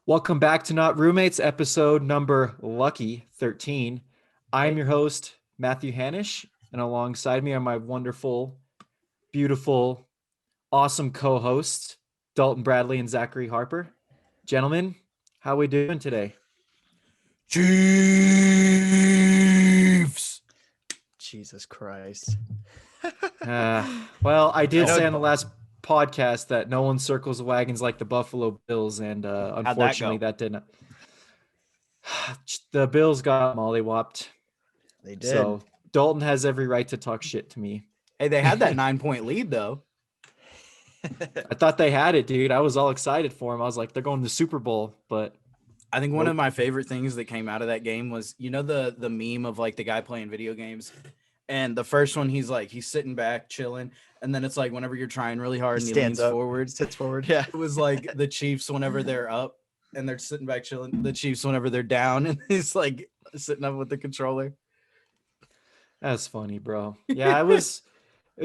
Welcome back to Not Roommates, episode number lucky 13. I'm Hey. your host, Matthew Hanish, and alongside me are my wonderful, beautiful, awesome co-hosts, Dalton Bradley and Zachary Harper. Gentlemen, how we doing today? Chiefs. Jesus Christ. Well, I did know- say on the last podcast that no one circles the wagons like the Buffalo Bills, and unfortunately go? that didn't. The Bills got mollywopped. They did. So Dalton has every right to talk shit to me. Hey, they had that 9-point lead though. I thought they had it, dude. I was all excited for him. I was like, they're going to the Super Bowl, but I think one of my favorite things that came out of that game was, the meme of like the guy playing video games. And the first one, he's sitting back, chilling. And then it's like whenever you're trying really hard and he leans forward. Sits forward. Yeah. It was like the Chiefs whenever they're up and they're sitting back chilling. The Chiefs whenever they're down and he's like sitting up with the controller. that's funny, bro. Yeah,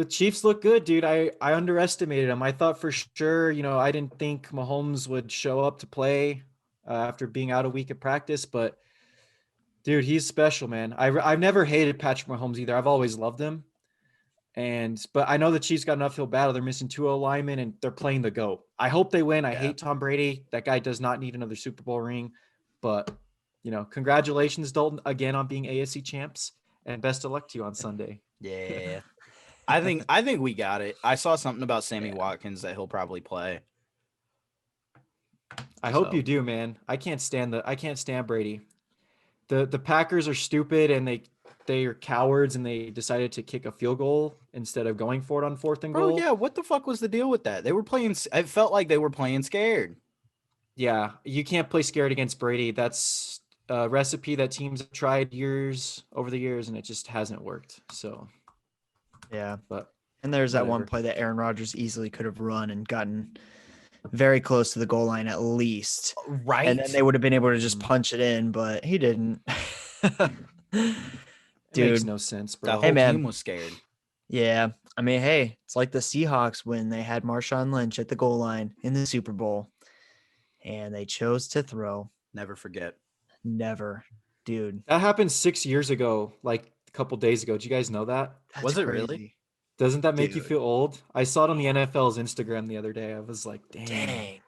Chiefs look good, dude. I underestimated them. I thought for sure, I didn't think Mahomes would show up to play after being out a week of practice, but dude, he's special, man. I've never hated Patrick Mahomes either. I've always loved him. But I know the Chiefs got an uphill battle. They're missing 2 linemen and they're playing the GOAT. I hope they win. I hate Tom Brady. That guy does not need another Super Bowl ring. But, congratulations, Dalton, again on being AFC champs. And best of luck to you on Sunday. Yeah. I think we got it. I saw something about Sammy Watkins that he'll probably play. I hope you do, man. I can't stand Brady. The Packers are stupid and they are cowards and they decided to kick a field goal instead of going for it on 4th and goal. Bro, yeah, what the fuck was the deal with that? They were playing. I felt like they were playing scared. Yeah, you can't play scared against Brady. That's a recipe that teams have tried over the years, and it just hasn't worked. So, Yeah. but And there's that one whatever. play that Aaron Rodgers easily could have run and gotten very close to the goal line at least. Right. And then they would have been able to just punch it in, but he didn't. It makes no sense, The whole bro. team was scared. Yeah. I mean, hey, it's like the Seahawks when they had Marshawn Lynch at the goal line in the Super Bowl and they chose to throw. Never forget. Never. Dude. That happened 6 years ago, like a couple days ago. Did you guys know that? That's Was it really? crazy. Doesn't that make you Dude. feel old? I saw it on the NFL's Instagram the other day. I was like, Dang.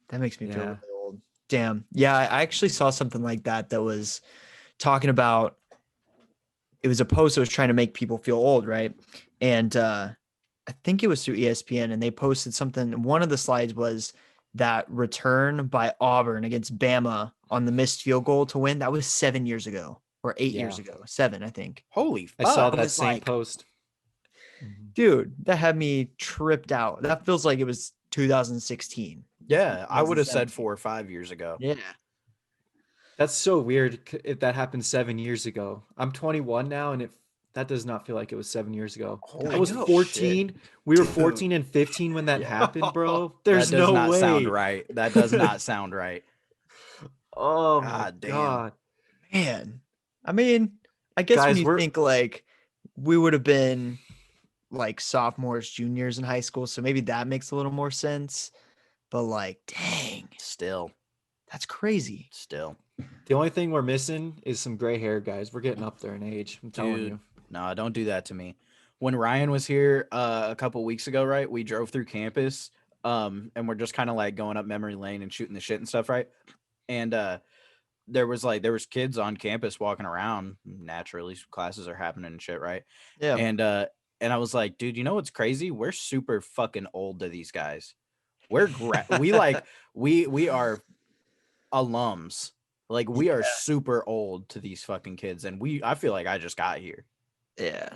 That makes me feel Yeah. really old. Damn. Yeah, I actually saw something like that was talking about it was a post that was trying to make people feel old, right? And I think it was through ESPN and they posted something. One of the slides was that return by Auburn against Bama on the missed field goal to win. That was 7 years ago or 8 years Yeah. ago. 7, I think. Holy fuck. I saw I that was same like- post. Dude, that had me tripped out. That feels like it was 2016. Yeah, I would have said 2017. 4 or 5 years ago. Yeah. That's so weird if that happened 7 years ago. I'm 21 now, and that does not feel like it was 7 years ago. Holy I was no 14. We were 14 and 15 when that happened, bro. There's that does no not way. sound right. That does not sound right. Oh my God damn. god. Man. I mean, I guess Guys, when you we're- think like we would have been like sophomores, juniors in high school, so maybe that makes a little more sense. But like, dang, Still. that's crazy. The only thing we're missing is some gray hair, guys. We're getting up there in age. I'm telling Dude. you. No, don't do that to me. When Ryan was here a couple weeks ago, right? We drove through campus and we're just kind of like going up memory lane and shooting the shit and stuff, right? And there was kids on campus walking around. Naturally, classes are happening and shit, right? Yeah. And I was like, dude, you know what's crazy? We're super fucking old to these guys. We are alums. Like we are super old to these fucking kids, and I feel like I just got here. Yeah.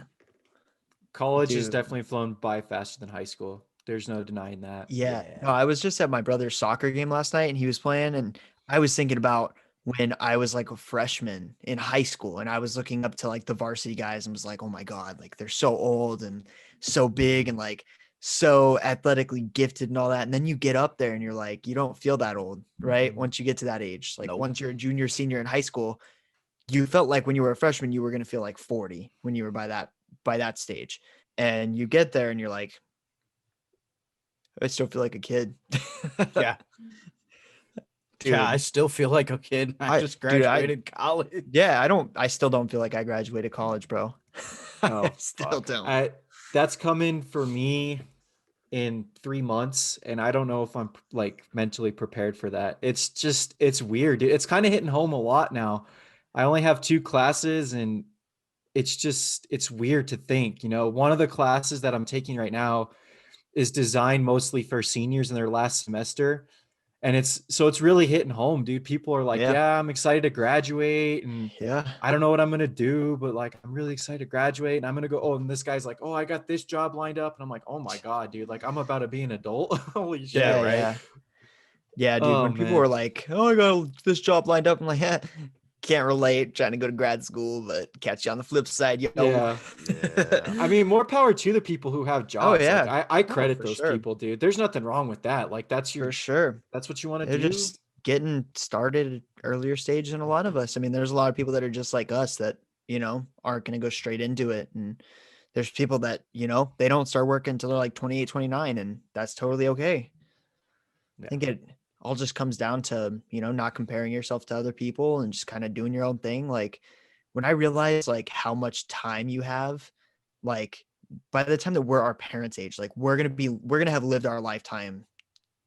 College has Dude. definitely flown by faster than high school. There's no denying that. Yeah. Yeah. No, I was just at my brother's soccer game last night and he was playing and I was thinking about when I was like a freshman in high school and I was looking up to like the varsity guys and was like, oh my God, like they're so old and so big and like so athletically gifted and all that. And then you get up there and you're like, you don't feel that old, right? Mhm. Once you get to that age, like Nope. once you're a junior, senior in high school, you felt like when you were a freshman, you were going to feel like 40 when you were by that stage. And you get there and you're like, I still feel like a kid. Yeah. Yeah, I still feel like a kid. I just graduated college. Yeah, I still don't feel like I graduated college, bro. Oh, I still fuck. don't. That's coming for me in 3 months, and I don't know if I'm like mentally prepared for that. It's weird, dude. It's kind of hitting home a lot now. I only have 2 classes, and it's weird to think, one of the classes that I'm taking right now is designed mostly for seniors in their last semester. And it's really hitting home, dude. People are like, Yeah. yeah, I'm excited to graduate, and Yeah. I don't know what I'm gonna do, but like I'm really excited to graduate, and I'm gonna go. Oh, and this guy's like, oh, I got this job lined up, and I'm like, oh my god, dude, like I'm about to be an adult. Holy shit, Yeah, right? yeah. Yeah, dude. Oh When people man. were like, "Oh, I got this job lined up," I'm like, can't relate. Trying to go to grad school, but catch you on the flip side, yo. Yeah. Yeah. I mean, more power to the people who have jobs. Like yeah. I No, credit for those sure. people, dude. There's nothing wrong with that. Like For sure. that's what you want to They're do. just getting started at earlier stage than a lot of us. I mean, there's a lot of people that are just like us that, aren't going to go straight into it. And there's people that, they don't start working until they're like 28, 29, and that's totally okay. I think it all just comes down to, not comparing yourself to other people and just kind of doing your own thing. Like when I realized like how much time you have, like by the time that we're our parents' age, like we're going to have lived our lifetime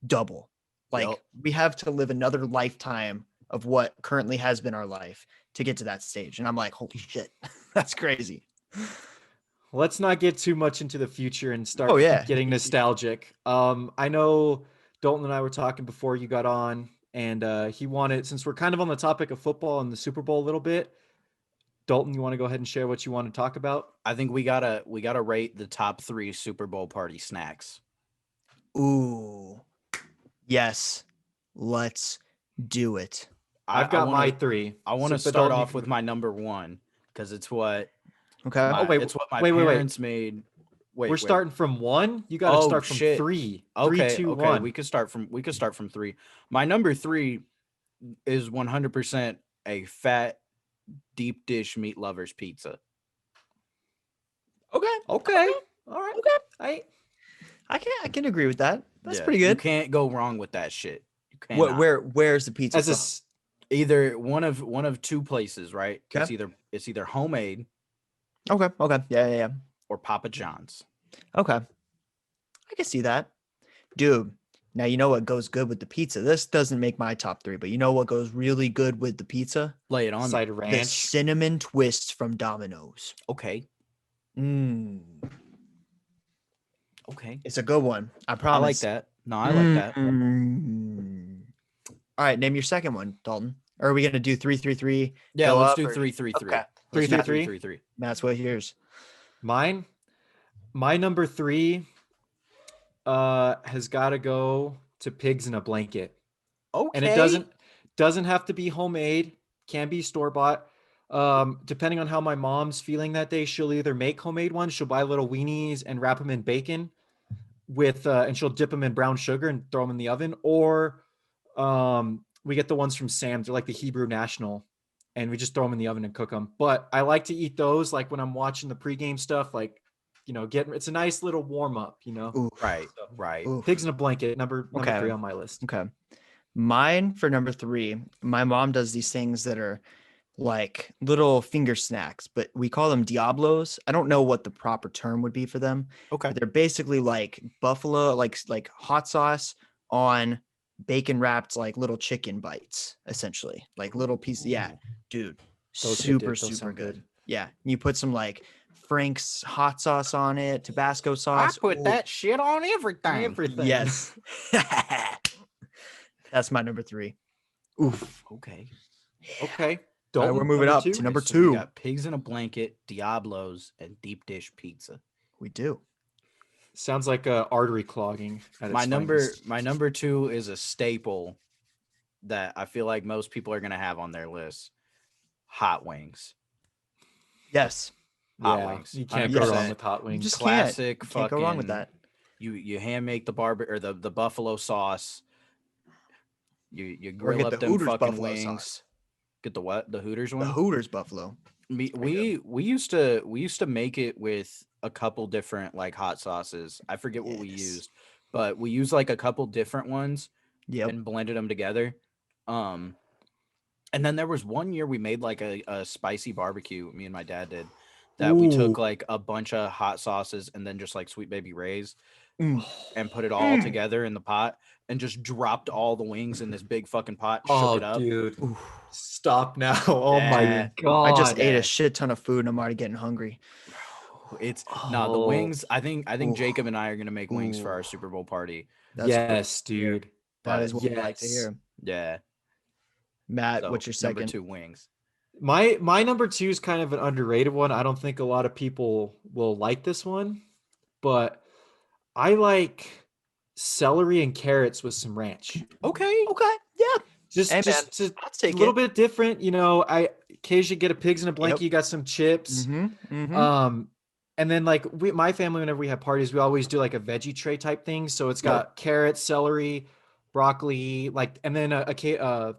double. Like Yup. we have to live another lifetime of what currently has been our life to get to that stage. And I'm like, holy shit, that's crazy. Let's not get too much into the future and start Oh, yeah. getting nostalgic. I know Dalton and I were talking before you got on, and he wanted, since we're kind of on the topic of football and the Super Bowl a little bit, Dalton, you want to go ahead and share what you want to talk about? I think we gotta rate the top 3 Super Bowl party snacks. Ooh, yes, let's do it. I've got my wanna, 3. I want to So, but start Dalton, you off can with my number 1 because it's what Okay. it's what my wait. parents made. We're starting from 1. You got to Oh start from shit. 3. Okay, 3, 2, okay. 1. We could start from 3. My number 3 is 100% a fat deep dish meat lovers pizza. Okay. Okay. All right. Okay. I can agree with that. That's Yeah, pretty You good. can't go wrong with that shit. You cannot. Where's the pizza As a from? Either one of 2 places, right? Okay. It's either homemade Okay. Yeah. or Papa John's. Okay. I can see that. Dude, now you know what goes good with the pizza. This doesn't make my top 3, but you know what goes really good with the pizza? Lay it on me. side The ranch. cinnamon twist from Domino's. Okay. Okay. It's a good one. I I promise. like that. No, I like that. All right, name your second one, Dalton. Or are we gonna do 3-3-3? Yeah, go let's up, do or- 3-3-3. Okay. Let's 3, do 3, 3-3-3. That's what yours. My number 3 has got to go to pigs in a blanket. Okay. And it doesn't have to be homemade, can be store bought. Depending on how my mom's feeling that day, she'll either make homemade ones, she'll buy little weenies and wrap them in bacon with and she'll dip them in brown sugar and throw them in the oven, or we get the ones from Sam's. They're like the Hebrew National, and we just throw them in the oven and cook them. But I like to eat those like when I'm watching the pregame stuff, like it's a nice little warm up, Ooh, Right. Right. ooh. Pigs in a blanket, number Okay. 3 on my list. Okay. Mine for number 3, my mom does these things that are like little finger snacks, but we call them Diablos. I don't know what the proper term would be for them. Okay. But they're basically like buffalo, like hot sauce on bacon wrapped like little chicken bites, essentially. Like little pieces. Yeah, Ooh. dude. Those Super sound good. good. Yeah. You put some like Frank's hot sauce on it, Tabasco sauce. Ooh, that shit on everything. Everything. Yes. That's my number 3. Oof. Okay. Okay. All right, we're Dalton, moving number up 2? to number So we 2. got pigs in a blanket, Diablos, and deep dish pizza. We do. Sounds like artery clogging. At its finest. My number 2 is a staple that I feel like most people are gonna have on their list. Hot wings. Yes. Hot Yeah, wings. You can't go 100%. wrong with hot wings. just Classic Can't go wrong with fucking- that. You hand make the the buffalo sauce. You Or grill get up the them Hooters fucking buffalo wings. sauce. Get the what? The Hooters The one? Hooters buffalo. We used to make it with a couple different like hot sauces. I forget what we Yes. used, but we used like a couple different ones Yep. and blended them together. And then there was one year we made like a spicy barbecue. Me and my dad did that. We took Ooh. like a bunch of hot sauces and then just like Sweet Baby Ray's Mm. and put it all together in the pot and just dropped all the wings in this big fucking pot, shook Oh, it up. dude. Ooh. Stop now. Oh my Yeah. god. I just ate yeah. a shit ton of food and I'm already getting hungry. It's no the Oh, wings. I think Ooh. Jacob and I are gonna make wings for our Ooh. Super Bowl party. That's yes, good to hear. dude. That But is what we like to Yes. hear. yeah, Matt, so what's your number second? 2 wings. My number 2 is kind of an underrated one. I don't think a lot of people will like this one, but I like celery and carrots with some ranch. Okay. Okay, yeah. Just Hey, man, just a I'll take little it. bit different, you know. I occasionally get a pigs in a blanket. Yep. You got some chips. Um, and then like my family, whenever we have parties, we always do like a veggie tray type thing. So it's got carrots, celery, broccoli, like, and then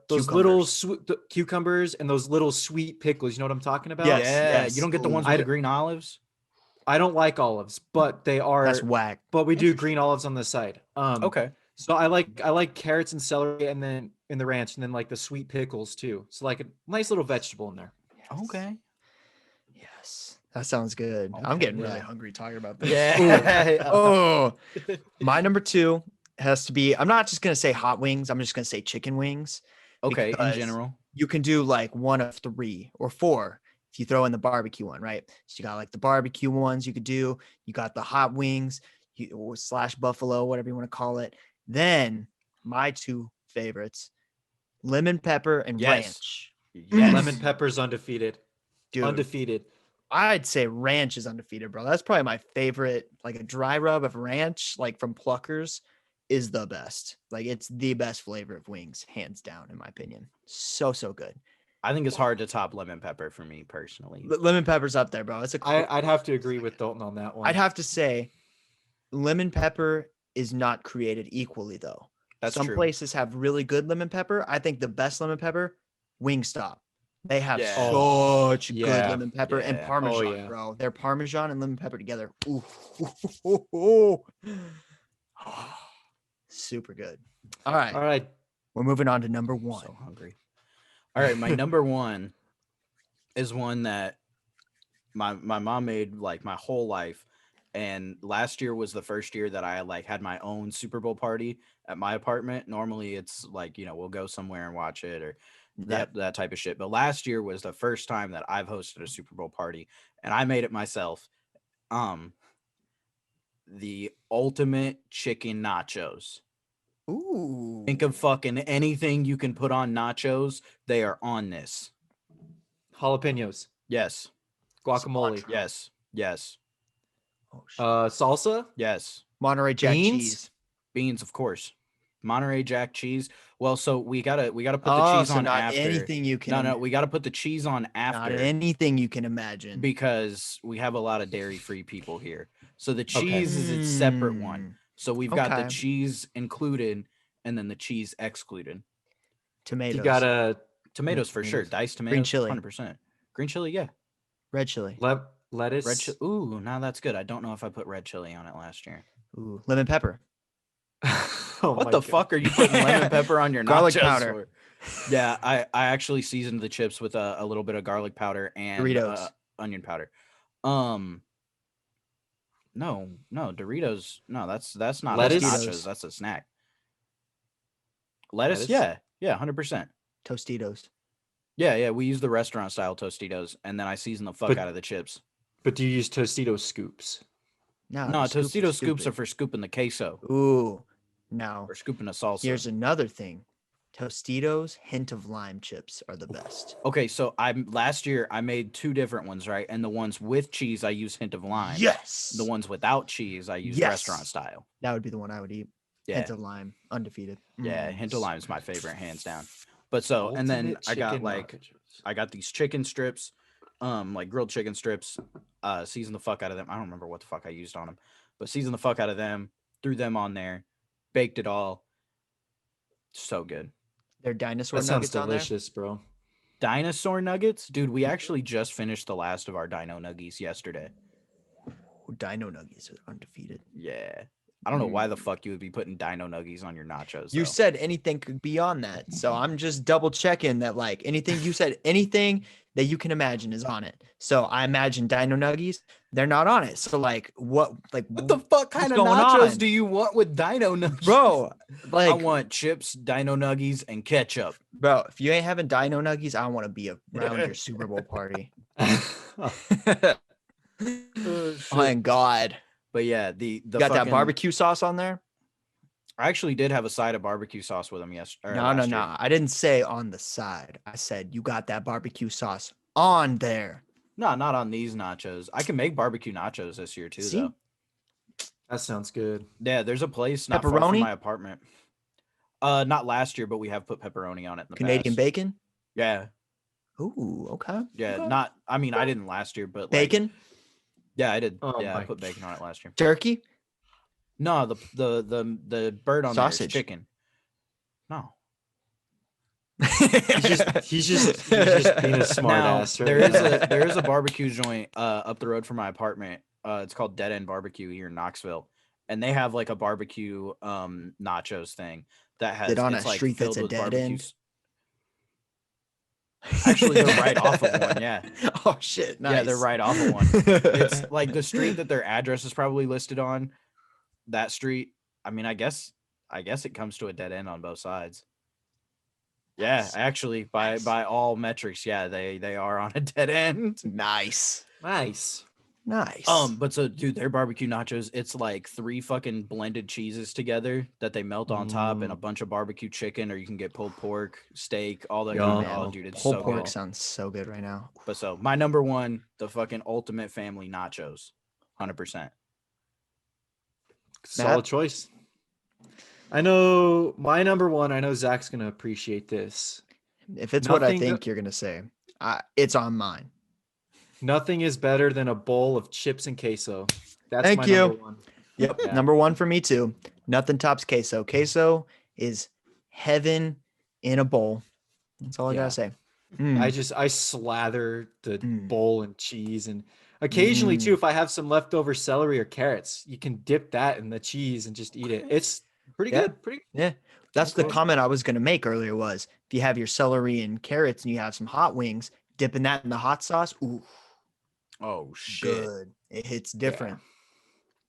those little Cucumbers. cucumbers and those little sweet pickles. You know what I'm talking about? Yes, Yeah, yes. you don't get the Ooh. ones with the green olives. I don't like olives, but they That's are. whack. But we do Interesting. green olives on the side. Okay. So I like carrots and celery, and then in the ranch, and then like the sweet pickles too. So like a nice little vegetable in there. Okay. Yes. That sounds good. I'm Okay, getting really yeah. hungry talking about this. Yeah. Oh, my number 2 has to be, I'm not just going to say hot wings. I'm just going to say chicken wings. Okay, in because general. You can do like one of 3 or 4 if you throw in the barbecue one, right? So you got like the barbecue ones you could do. You got the hot wings slash buffalo, whatever you want to call it. Then my 2 favorites, lemon pepper and Yes. ranch. Yes. Lemon pepper's undefeated. Dude, Undefeated. I'd say ranch is undefeated, bro. That's probably my favorite. Like a dry rub of ranch, like from Pluckers, is the best. Like it's the best flavor of wings, hands down, in my opinion. So good. I think it's hard to top lemon pepper for me personally. Lemon pepper's up there, bro. It's a. I'd have to agree with Dalton on that one. I'd have to say, lemon pepper is not created equally though. That's Some true. places have really good lemon pepper. I think the best lemon pepper, Wingstop. They have Yeah. such good yeah. lemon pepper and Yeah. Parmesan, Oh, yeah. bro. Their Parmesan and lemon pepper together. Ooh. Super good. All right. All right. We're moving on to number 1. So hungry. All right, my number 1 is one that my mom made like my whole life, and last year was the first year that I like had my own Super Bowl party at my apartment. Normally it's like, we'll go somewhere and watch it or that type of shit. But last year was the first time that I've hosted a Super Bowl party and I made it myself. The ultimate chicken nachos. Ooh. Think of fucking anything you can put on nachos, they are on this. Jalapenos. Yes. Guacamole. Yes. Yes. Oh, shit. Salsa. Yes. Monterey Jack beans? cheese. Beans, of course. Monterey Jack cheese. Well, so we gotta put the Oh, cheese so on not after. anything you can. No, we gotta put the cheese on Not after anything you can imagine. because we have a lot of dairy-free people here. So the cheese is its separate one. So we've got the Okay. cheese included and then the cheese excluded. Tomatoes. You gotta Tomatoes for sure. tomatoes. Diced tomatoes. Green chili. 100%. Green chili, yeah. Red chili. lettuce. Red chili. Ooh, now that's good. I don't know if I put red chili on it last year. Ooh, lemon pepper. Oh What my the God. fuck are you putting lemon pepper on your Garlic nachos powder. for? Yeah, I actually seasoned the chips with a little bit of garlic powder and Doritos. Onion powder. No, Doritos. No, that's not Lettuce? nachos. That's a snack. Lettuce? Yeah, 100%. Tostitos. Yeah. We use the restaurant style Tostitos, and then I season the fuck But- out of the chips. But do you use Tostito scoops? No, the scoop is Tostito scoops stupid. are for scooping the queso Ooh. Now, or scooping a salsa. here's another thing. Tostitos hint of lime chips are the best. Okay, so last year I made 2 different ones, right? And the ones with cheese I use hint of lime. Yes. The ones without cheese I use Yes. restaurant style. That would be the one I would eat. Yeah. Hint of lime, undefeated. Yeah, hint of lime is my favorite, hands down. But so, and then Ultimate I got chicken like nachos. I got these chicken strips, like grilled chicken strips, seasoned the fuck out of them. I don't remember what the fuck I used on them, but seasoned the fuck out of them, threw them on there, baked it all. So good. Their dinosaur That sounds nuggets on there. delicious, bro. Dinosaur nuggets? Dude, we actually just finished the last of our dino nuggies yesterday. Ooh, Dino nuggies are undefeated. Yeah. I don't know why the fuck you would be putting dino nuggies on your nachos. You though. said anything could be on that. So I'm just double checking that like anything you said, anything that you can imagine is on it. So I imagine dino nuggies, they're not on it. So like what the fuck kind of going nachos on? do you want with dino nuggies? Bro, like I want chips, dino nuggies, and ketchup. bro, if you ain't having dino nuggies, I want to be around your Super Bowl party. Thank God. But yeah, the You got that fucking- barbecue sauce on there? I actually did have a side of barbecue sauce with them yesterday. No. I didn't say on the side. I said you got that barbecue sauce on there. No, not on these nachos. I can make barbecue nachos this year too, See? though. That sounds good. Yeah, there's a place not far from Pepperoni? my apartment. Not last year, but we have put pepperoni on it in the Canadian past. bacon? Yeah, Ooh, okay. yeah. Okay. Not. I mean, I didn't last year, but like, Bacon? yeah, I did. Oh Yeah, I my put bacon on it last year. Turkey? No, the bird on there is Sausage. chicken. No. He's just being a smart Now, ass. Right there is a barbecue joint up the road from my apartment. It's called Dead End Barbecue here in Knoxville, and they have like a barbecue nachos thing that has It on it's a like street that's filled a with dead barbecue end? s- Actually, they're right off of one. Yeah, Oh shit. Nice. yeah, they're right off of one. It's like the street that their address is probably listed on. That street. I mean, I guess it comes to a dead end on both sides. Yeah, Nice. actually, by all metrics, yeah, they are on a dead end. nice. Nice. Nice. But so dude, their barbecue nachos, it's like 3 fucking blended cheeses together that they melt on top and a bunch of barbecue chicken, or you can get pulled pork, steak, all that Yum. kind of. Oh, dude, it's Pulled so pork good. sounds so good right now. But so my number one, the fucking ultimate family nachos, 100%. Solid choice. I know my number one. I know Zach's gonna appreciate this. If it's what I Nothing think you're gonna say, it's on mine. Nothing is better than a bowl of chips and queso. That's Thank my you. number one. Yep. Yeah. Number one for me too. Nothing tops queso. Queso is heaven in a bowl. That's all I Yeah. gotta say. I slather the Mm. bowl in cheese, and occasionally too, if I have some leftover celery or carrots, you can dip that in the cheese and just eat it. It's pretty Yeah. good. Pretty Yeah. That's the Okay. comment I was gonna make earlier was if you have your celery and carrots and you have some hot wings, dipping that in the hot sauce, ooh, Oh shit. good. It hits different.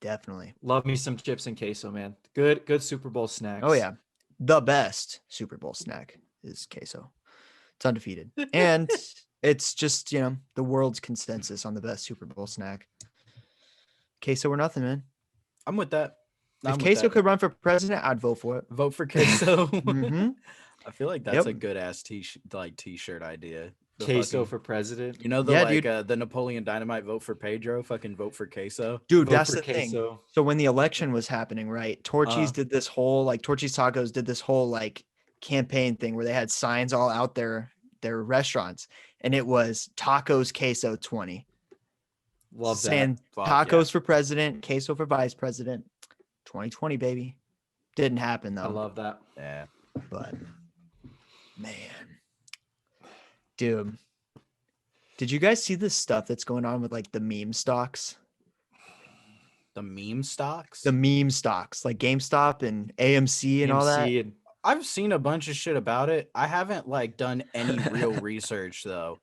Definitely. love me some chips and queso, man. Good Super Bowl snacks. Oh yeah. The best Super Bowl snack is queso. It's undefeated. And it's just, the world's consensus on the best Super Bowl snack. Queso or nothing, man. I'm with that. I'm If with queso that. could run for president, I'd vote for it. vote for queso. Mhm. I feel like that's Yep. a good ass t-shirt idea. The Queso fucking- for president. You know the Yeah, like dude. the Napoleon Dynamite vote for Pedro, fucking vote for queso. Dude, Vote that's for the thing. queso. So when the election was happening, right? Torchy's did this whole Torchy's Tacos did this whole campaign thing where they had signs all out their restaurants, and it was tacos queso 20. Love that. saying Fuck yeah. tacos for president, queso for vice president. 2020, baby. Didn't happen though. I love that. Yeah. But man, dude, did you guys see this stuff that's going on with the meme stocks? The meme stocks. The meme stocks, like GameStop and AMC and all that. AMC and I've seen a bunch of shit about it. I haven't done any real research though.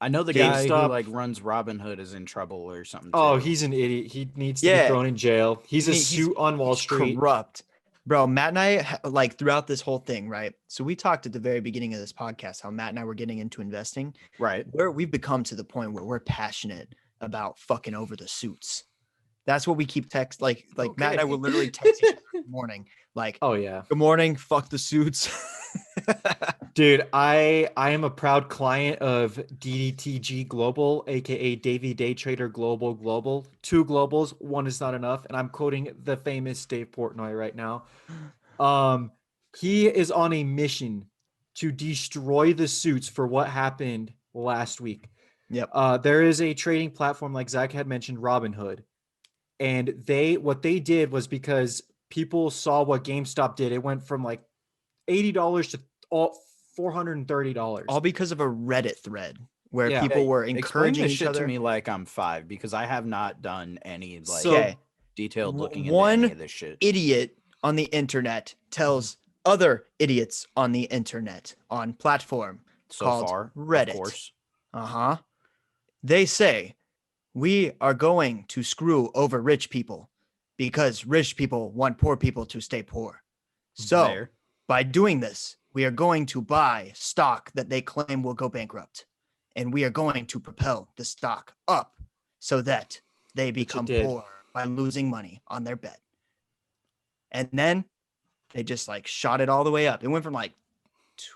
I know the guy who GameStop. runs Robinhood is in trouble or something. oh, too. he's an idiot. He needs to Yeah. be thrown in jail. He's a He's- suit on Wall He's Street. corrupt. Bro, Matt and I, throughout this whole thing, right? So we talked at the very beginning of this podcast how Matt and I were getting into investing. right. Where we've become to the point where we're passionate about fucking over the suits. That's what we keep text Matt and I Okay. will literally text each other in the morning. Oh yeah. Good morning, fuck the suits. Dude, I am a proud client of DDTG Global, aka Davy Day Trader Global. 2 globals, one is not enough, and I'm quoting the famous Dave Portnoy right now. He is on a mission to destroy the suits for what happened last week. Yep. There is a trading platform like Zach had mentioned, Robinhood, and what they did was because people saw what GameStop did. It went from $80 to $430. All because of a Reddit thread where Yeah. people were Explain encouraging this each shit other. to me like I'm 5 because I have not done any So- Okay. detailed looking into one any of this shit. idiot on the internet tells other idiots on the internet on platform So called far, Reddit. of course. They say we are going to screw over rich people because rich people want poor people to stay poor. So Fair. by doing this, we are going to buy stock that they claim will go bankrupt. And we are going to propel the stock up so that they become did. poor by losing money on their bet. And then they just like shot it all the way up. It went from like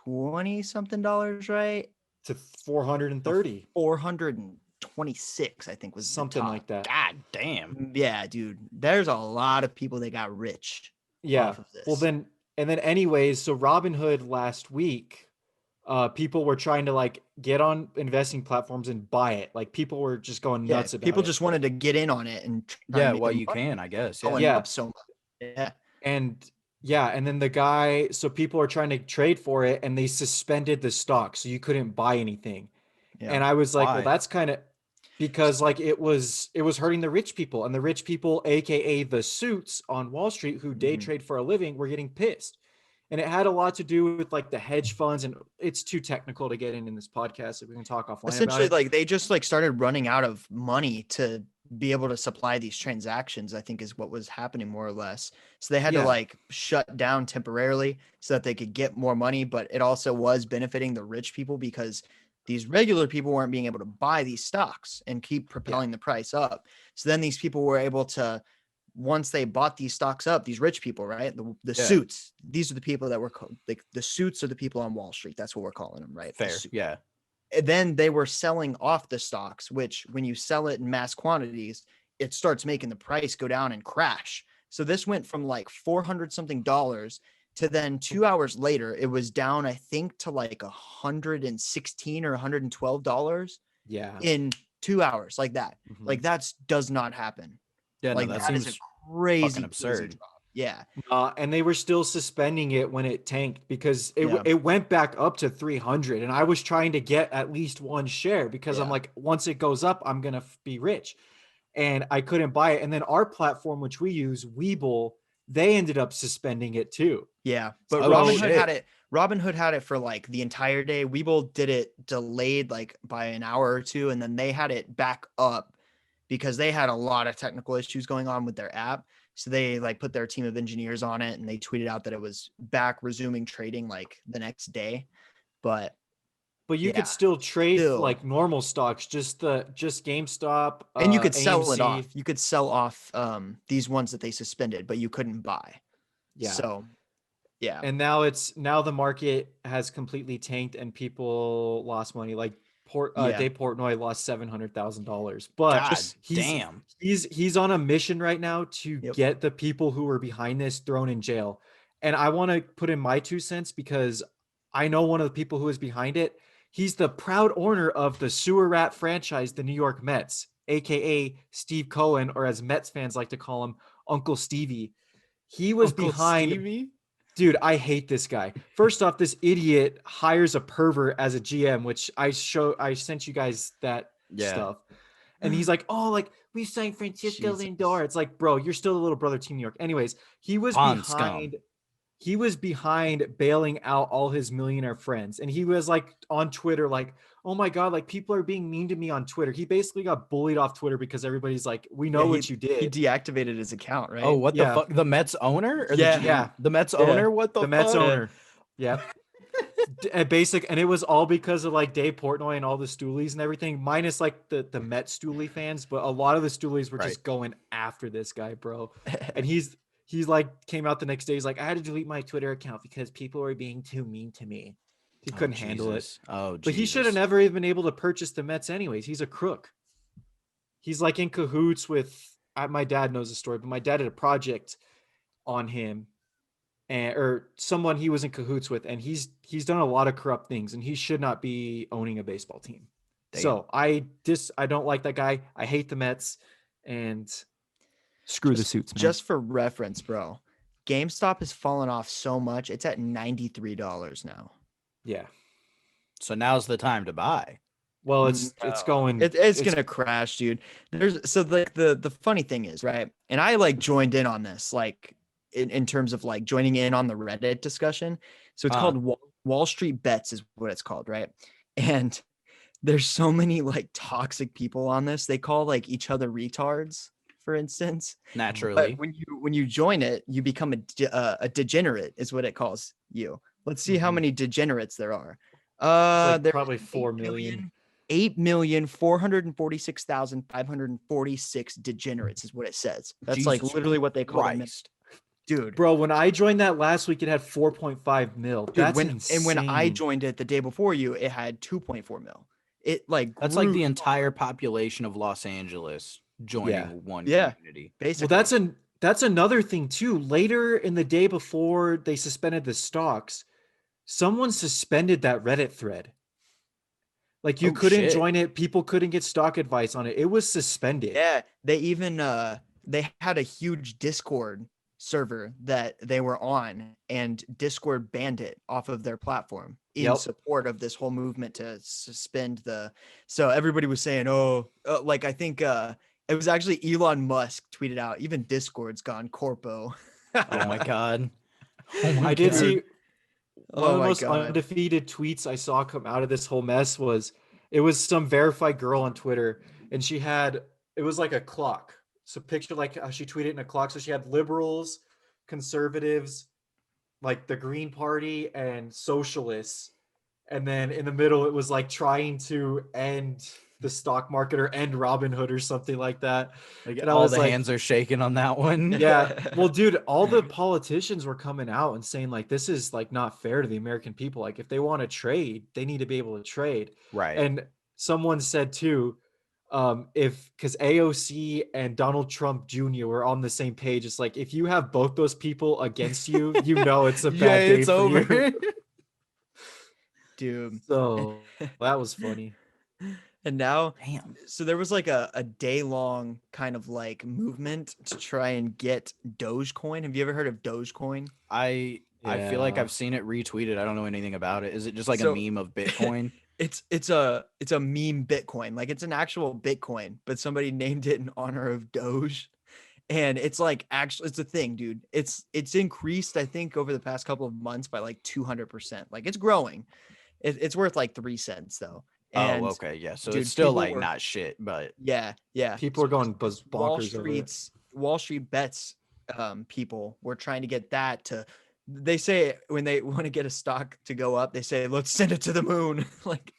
20 something dollars, right? To 430. 426, I think was the Something top. like that. God damn. Yeah, dude. There's a lot of people that got rich Yeah. off of this. Well, then anyways, so Robinhood last week, people were trying to like get on investing platforms and buy it. Like people were just going yeah, nuts about people it. just wanted to get in on it and try Yeah, and make well, their you money can, I guess. going Yeah. up so much. Yeah. And then the guy, so people are trying to trade for it and they suspended the stock so you couldn't buy anything. Yeah. And I was like, well, Why? that's kind of because like it was hurting the rich people, and the rich people, aka the suits on Wall Street who day Mhm. trade for a living, were getting pissed. And it had a lot to do with like the hedge funds, and it's too technical to get in this podcast. If we can talk offline Essentially, about it. like they just like started running out of money to be able to supply these transactions, I think is what was happening more or less. So they had to Yeah. like shut down temporarily so that they could get more money, but it also was benefiting the rich people because these regular people weren't being able to buy these stocks and keep propelling the price up. So then these people were able to, once they bought these stocks up, these rich people, right? The Yeah. suits, these are the people that were like the suits are the people on Wall Street. That's what we're calling them, right? The Fair. suit. Yeah. And then they were selling off the stocks, which when you sell it in mass quantities, it starts making the price go down and crash. So this went from like 400 something dollars to then 2 hours later, it was down, I think, to like $116 or $112 Yeah. in 2 hours, like that. Mhm. Like that does not happen. Yeah, Like no, that that is seems a crazy, fucking absurd. crazy drop. Yeah. And they were still suspending it when it tanked because Yeah. it went back up to 300, and I was trying to get at least one share because I'm Yeah. like, once it goes up, I'm gonna be rich, and I couldn't buy it. And then our platform, which we use, Webull, they ended up suspending it too. Yeah, but Oh, Robinhood shit. had it. Robinhood had it for like the entire day. Webull did it delayed like by an hour or two, and then they had it back up because they had a lot of technical issues going on with their app. So they like put their team of engineers on it, and they tweeted out that it was back resuming trading like the next day. But But you Yeah, could still trade still. like normal stocks, just GameStop, and you could sell it AMC. off. You could sell off these ones that they suspended, but you couldn't buy. Yeah. So yeah. And now the market has completely tanked and people lost money. Like Yeah. Dave Portnoy lost $700,000. But God he's damn. he's on a mission right now to Yep. get the people who are behind this thrown in jail. And I want to put in my 2 cents because I know one of the people who is behind it. He's the proud owner of the sewer rat franchise, the New York Mets, aka Steve Cohen, or as Mets fans like to call him, Uncle Stevie. He was Uncle behind. Stevie? Dude, I hate this guy. First off, this idiot hires a pervert as a GM, which I sent you guys that Yeah. stuff. And he's like, oh, like we signed Francisco Jesus. Lindor. It's like, bro, you're still the little brother team New York. Anyways, he was Pond scum. behind bailing out all his millionaire friends. And he was like on Twitter, like, oh my God, like people are being mean to me on Twitter. He basically got bullied off Twitter because everybody's like, we know what you He did. deactivated his account, right? Oh, what Yeah. the fuck? The Mets owner? Or Yeah. the, Yeah. The Mets Yeah. owner? What the The fuck? Mets owner. Yeah. And it was all because of like Dave Portnoy and all the Stoolies and everything, minus like the Met Stoolie fans, but a lot of the Stoolies were just Right. going after this guy, bro. And he's like came out the next day. He's like, I had to delete my Twitter account because people were being too mean to me. He couldn't handle it. Jesus. Oh, But he should have never even been able to purchase the Mets anyways. He's a crook. He's like in cahoots with my dad knows the story, but my dad did a project on him or someone he was in cahoots with, and he's done a lot of corrupt things, and he should not be owning a baseball team. Damn. So I don't like that guy. I hate the Mets, and screw the suits, man. Just for reference, bro, GameStop has fallen off so much. It's at $93 now. Yeah. So now's the time to buy. Well, it's going. It's gonna crash, dude. There's so like the funny thing is, right? And I like joined in on this, like in terms of like joining in on the Reddit discussion. So it's called Wall Street Bets, is what it's called, right? And there's so many like toxic people on this. They call like each other retards, for instance. Naturally. But when you join it, you become a degenerate, is what it calls you. Let's see how many degenerates there are. Like there's probably 4 million. 8,446,546 degenerates is what it says. That's like Jesus literally what they call them. Christ. Dude. Bro, when I joined that last week, it had 4.5 mil. Dude, That's insane. And when I joined it the day before you, it had 2.4 mil. It like That's like the entire population of Los Angeles joining one community. Basically. Well, that's another thing too. Later in the day before they suspended the stocks, someone suspended that Reddit thread. Like you couldn't join it. People couldn't get stock advice on it. It was suspended. Yeah, they even they had a huge Discord server that they were on, and Discord banned it off of their platform in support of this whole movement to suspend the. So everybody was saying, like I think it was actually Elon Musk tweeted out, even Discord's gone corpo. Oh my god. I did see one of the most undefeated tweets I saw come out of this whole mess was some verified girl on Twitter, and it was like a clock. So picture like how she tweeted in a clock. So she had liberals, conservatives, like the Green Party, and socialists. And then in the middle, it was like trying to end the stock market or end Robinhood or something like that. Like, and all the hands are shaking on that one. Yeah. Well, dude, all the politicians were coming out and saying like, this is like not fair to the American people. Like if they want to trade, they need to be able to trade. Right. And someone said too, because AOC and Donald Trump Jr. were on the same page, it's like if you have both those people against you, you know it's a bad day for over. you. Dude. So that was funny. And now, damn. So there was like a day-long kind of like movement to try and get Dogecoin. Have you ever heard of Dogecoin? I feel like I've seen it retweeted. I don't know anything about it. Is it just like a meme of Bitcoin? It's a meme Bitcoin. Like it's an actual Bitcoin, but somebody named it in honor of Doge. And it's like actually it's a thing, dude. It's increased, I think, over the past couple of months by like 200%. Like it's growing. It's worth like 3 cents though. And, okay, yeah. So dude, it's still like not shit, but yeah. People are going bonkers. Wall Street Bets people were trying to get that to. They say when they want to get a stock to go up, they say, let's send it to the moon. Like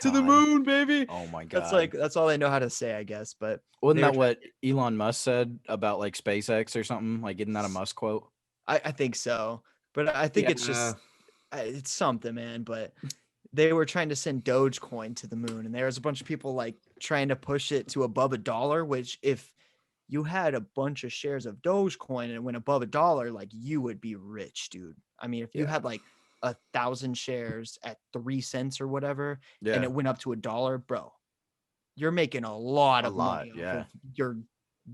to the moon, baby. Oh my god. That's all they know how to say, I guess. But wasn't that what Elon Musk said about like SpaceX or something? Like isn't that a Musk quote? I think so. But I think it's just it's something, man. But they were trying to send Dogecoin to the moon, and there was a bunch of people like trying to push it to above $1, which if you had a bunch of shares of Dogecoin and it went above $1, like you would be rich, dude. I mean, if you had like 1,000 shares at 3 cents or whatever, and it went up to $1, bro, you're making a lot of money. Yeah. Your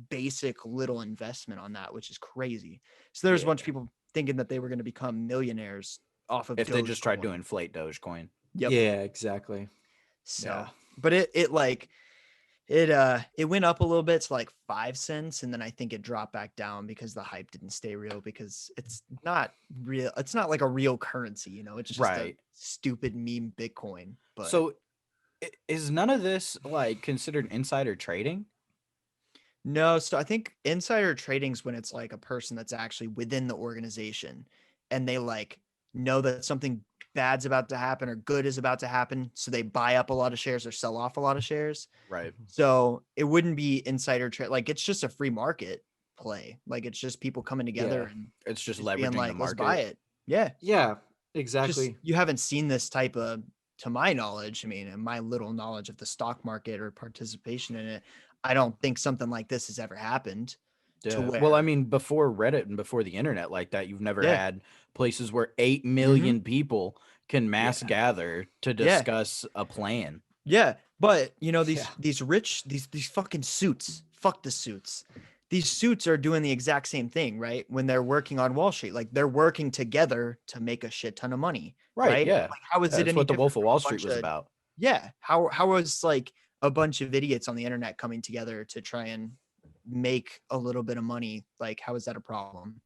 basic little investment on that, which is crazy. So there's a bunch of people thinking that they were going to become millionaires off of if Dogecoin. They just tried to inflate Dogecoin. Yep. Yeah, exactly. So, but it went up a little bit to like 5 cents, and then I think it dropped back down because the hype didn't stay real, because it's not real. It's not like a real currency, you know. It's just a stupid meme Bitcoin. But so is none of this like considered insider trading? No, so I think insider trading is when it's like a person that's actually within the organization and they like know that something bad's about to happen or good is about to happen, so they buy up a lot of shares or sell off a lot of shares. Right. So it wouldn't be insider trade. Like it's just a free market play. Like it's just people coming together and it's just leveraging like, the market. Let's buy it. Yeah. Yeah, exactly. Just, you haven't seen this type of, to my knowledge, I mean, and my little knowledge of the stock market or participation in it, I don't think something like this has ever happened. Yeah. Well, I mean, before Reddit and before the internet like that, you've never had places where 8 million people can mass gather to discuss a plan. Yeah. But you know, these rich, these fucking suits, fuck the suits. These suits are doing the exact same thing, right? When they're working on Wall Street, like they're working together to make a shit ton of money. Right. Yeah. Like, how is it? That's what the Wolf of Wall Street was about. Yeah. How was like a bunch of idiots on the internet coming together to try and make a little bit of money? Like, how is that a problem?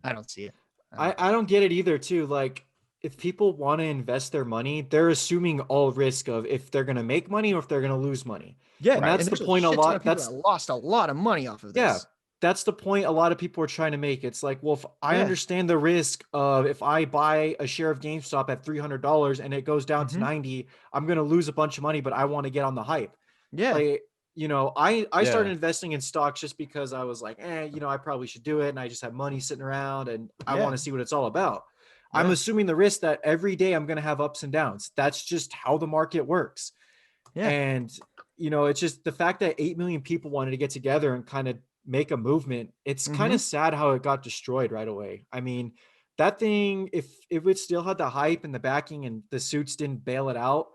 I don't see it. I don't get it either too. Like if people want to invest their money, they're assuming all risk of if they're going to make money or if they're going to lose money. Yeah, And right. that's And the there's a point a shit ton lot. of people That's that lost a lot of money off of yeah. this. That's the point a lot of people are trying to make. It's like, well, if I Yeah. understand the risk of if I buy a share of GameStop at $300 and it goes down to Mhm. 90, I'm going to lose a bunch of money, but I want to get on the hype. Yeah. Like, you know, I Yeah. started investing in stocks just because I was like, you know, I probably should do it. And I just have money sitting around and I Yeah. want to see what it's all about. I'm Yeah. assuming the risk that every day I'm going to have ups and downs. That's just how the market works. Yeah. And, you know, it's just the fact that 8 million people wanted to get together and kind of make a movement. It's kind of sad how it got destroyed right away. I mean, that thing, if it still had the hype and the backing and the suits didn't bail it out,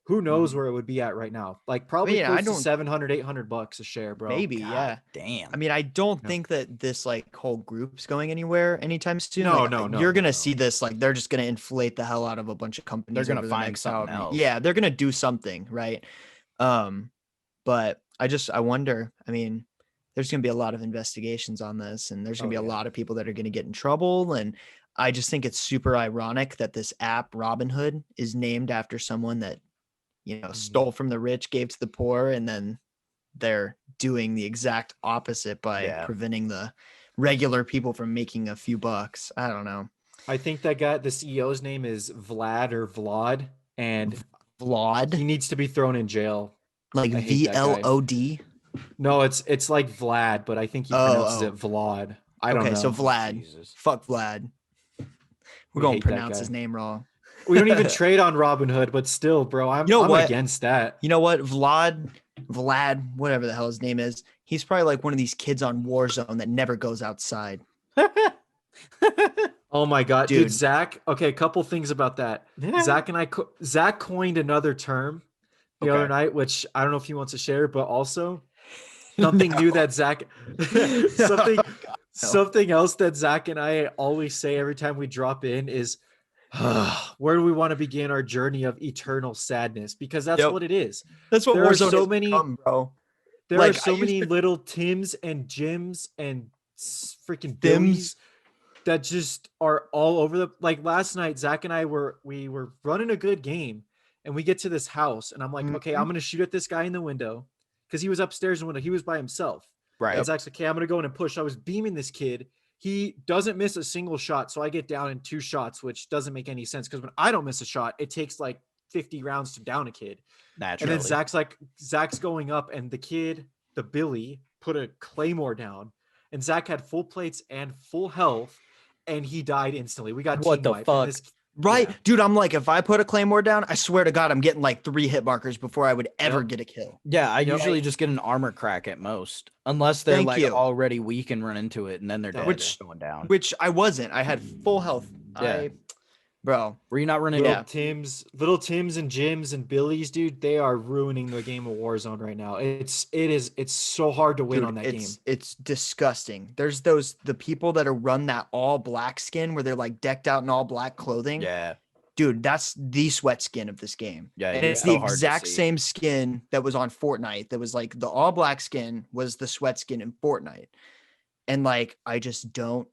who knows where it would be at right now? Like probably yeah, I close to don't- 700, $800 a share, bro. Maybe, God yeah. damn. I mean, I don't No. think that this like whole group's going anywhere anytime soon. No, Like, no, no, you're no, gonna no. see this. Like, they're just gonna inflate the hell out of a bunch of companies. They're gonna over the find next something however- else. Yeah, they're gonna do something, right? But I wonder. I mean, there's gonna be a lot of investigations on this, and there's gonna be a lot of people that are gonna get in trouble. And I just think it's super ironic that this app Robinhood is named after someone that stole from the rich, gave to the poor, and then they're doing the exact opposite by preventing the regular people from making a few bucks. I don't know. I think that guy, the CEO's name is Vlad or Vlad, and he Vlad, needs to be thrown in jail. like I hate that guy. VLOD. No, it's like Vlad, but I think he pronounces it Vlad. I don't know. Okay, so Vlad. Jesus. Fuck Vlad. We're We gonna hate that pronounce guy. his name wrong. We don't even trade on Robinhood, but still, bro, I'm what? against that. You know what? Vlad, whatever the hell his name is, he's probably like one of these kids on Warzone that never goes outside. Oh my god, dude, Dude. Zach. Okay, a couple things about that. Zach coined another term the other night, which I don't know if he wants to share, but also something new that Zach something else that Zach and I always say every time we drop in is where do we want to begin our journey of eternal sadness? Because that's what it is. That's what There are Warzone so has many- become, bro. There Like, are so I used many to- little Tims and Jims and freaking Thims. Billies that just are all over the like last night. Zach and I were running a good game and we get to this house and I'm like, okay, I'm gonna shoot at this guy in the window because he was upstairs in the window. He was by himself. Right. And Zach's like, okay, I'm gonna go in and push. I was beaming this kid. He doesn't miss a single shot, so I get down in 2 shots, which doesn't make any sense because when I don't miss a shot, it takes like 50 rounds to down a kid. Naturally. And then Zach's going up, and the kid, the Billy, put a claymore down, and Zach had full plates and full health, and he died instantly. We got What team the wiped, fuck? Right, Yeah. dude. I'm like, if I put a claymore down, I swear to God, I'm getting like 3 hit markers before I would ever Yep. get a kill. Yeah, I Yep. usually just get an armor crack at most, unless they're Thank like you. already weak and run into it, and then they're dead. Which- going down. Which I wasn't. I had full health. Yeah. Bro. Were you not running? Yeah. Little Tims and Jims and Billies, dude, they are ruining the game of Warzone right now. It's so hard to win Dude, on that game. it's disgusting. There's the people that are run that all black skin where they're like decked out in all black clothing. Yeah. Dude, that's the sweat skin of this game. Yeah, And yeah. it's So the hard to exact see. same skin that was on Fortnite. That was like the all black skin was the sweat skin in Fortnite. And like, I just don't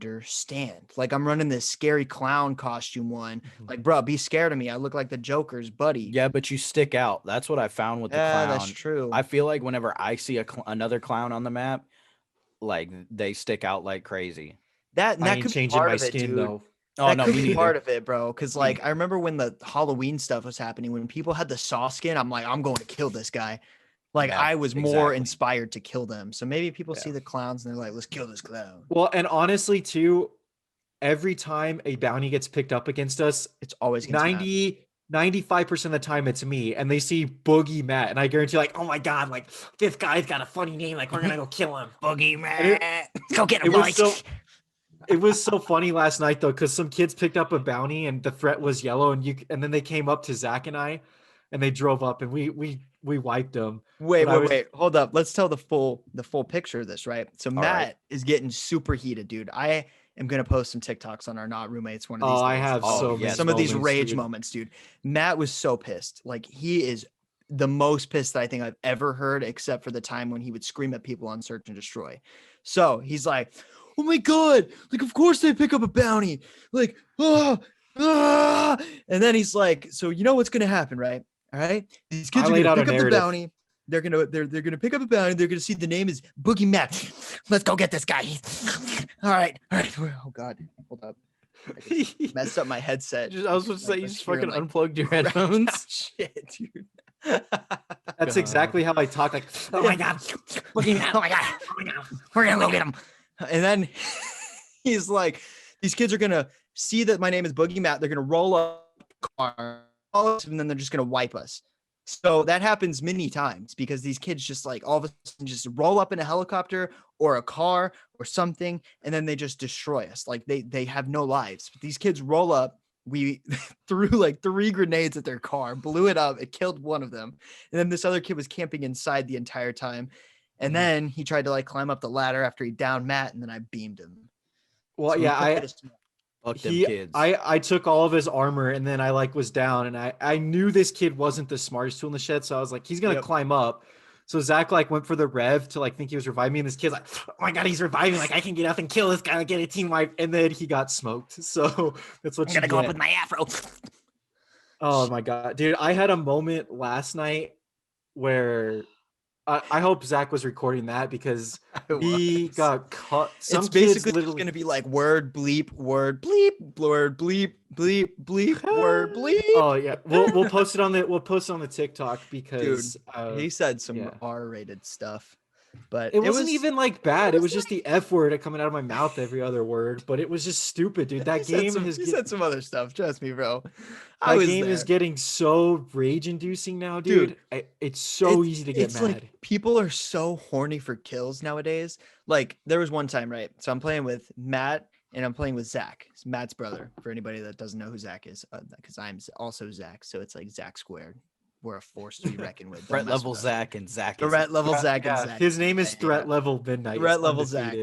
understand. Like, I'm running this scary clown costume one. Like, bro, be scared of me. I look like the Joker's buddy. Yeah, but you stick out. That's what I found with the Yeah, clown. that's true. I feel like whenever I see another clown on the map, like they stick out like crazy. that I ain't could be changing part my of it, skin dude. though. Oh That no, could me be neither. part of it, bro. Because like I remember when the Halloween stuff was happening, when people had the saw skin, I'm like, I'm going to kill this guy. Like Yeah, I was more exactly. inspired to kill them. So maybe people see Yeah. the clowns and they're like, let's kill this clown. Well, and honestly, too, every time a bounty gets picked up against us, It's always against Matt. 95% of the time it's me, and they see Boogie Matt, and I guarantee, like, oh my god, like this guy's got a funny name, like we're gonna go kill him. Boogie And man. Go get It him, was boys. it was so funny last night though, because some kids picked up a bounty and the threat was yellow, and then they came up to Zach and I, and they drove up, and we wiped them. Wait, but I was- wait. Hold up. Let's tell the full picture of this, right? So Matt right. is getting super heated, dude. I am gonna post some TikToks on our not roommates one of these Oh, days. I have so many. Some of these moments, rage dude. moments, dude. Matt was so pissed. Like he is the most pissed that I think I've ever heard, except for the time when he would scream at people on Search and Destroy. So he's like, "Oh my god! Like, of course they pick up a bounty. Like, and then he's like, so you know what's gonna happen, right? All right, these kids are laid gonna out a pick up the narrative. bounty. They're gonna pick up a bounty. They're gonna see the name is Boogie Matt. Let's go get this guy. All right. Oh god, hold up. I just messed up my headset. I was supposed to say you was just hearing, fucking like, unplugged your crash headphones. out shit, dude. That's exactly how I talk. Like, oh my god, Boogie Matt. Oh my god. We're gonna go get him. And then he's like, these kids are gonna see that my name is Boogie Matt. They're gonna roll up car, and then they're just gonna wipe us. So that happens many times because these kids just like all of a sudden just roll up in a helicopter or a car or something, and then they just destroy us. Like they have no lives. But these kids roll up. We threw like 3 grenades at their car, blew it up. It killed one of them, and then this other kid was camping inside the entire time. And then he tried to like climb up the ladder after he downed Matt, and then I beamed him. well, So yeah, Fuck them kids. I took all of his armor and then I like was down and I knew this kid wasn't the smartest tool in the shed, so I was like, he's gonna climb up. So Zach like went for the rev to like think he was reviving me, and this kid's like, oh my god, he's reviving! Like I can get up and kill this guy, like get a team wipe, and then he got smoked. So that's what I'm you gonna go up get. with my afro. Oh my god, dude! I had a moment last night where I hope Zach was recording that because we got cut. Some It's kids basically literally going to be like word bleep, word bleep, word bleep, bleep, bleep, word bleep. Oh yeah, we'll post it on the TikTok because He said some yeah. R-rated stuff, but it wasn't even like bad. It was was just the F word coming out of my mouth every other word, but it was just stupid, dude. That game he said some other stuff. Trust me, bro. that game is getting so rage inducing now, dude. It's so easy to get mad. Like people are so horny for kills nowadays. Like there was one time, right? So I'm playing with Matt and I'm playing with Zach. It's Matt's brother. For anybody that doesn't know who Zach is, because I'm also Zach, so it's like Zach squared. We're a force to be reckoned with. Threat level Zach and Zach. Threat level Zach and Zach. His name is Threat Level Midnight. Threat level Zach.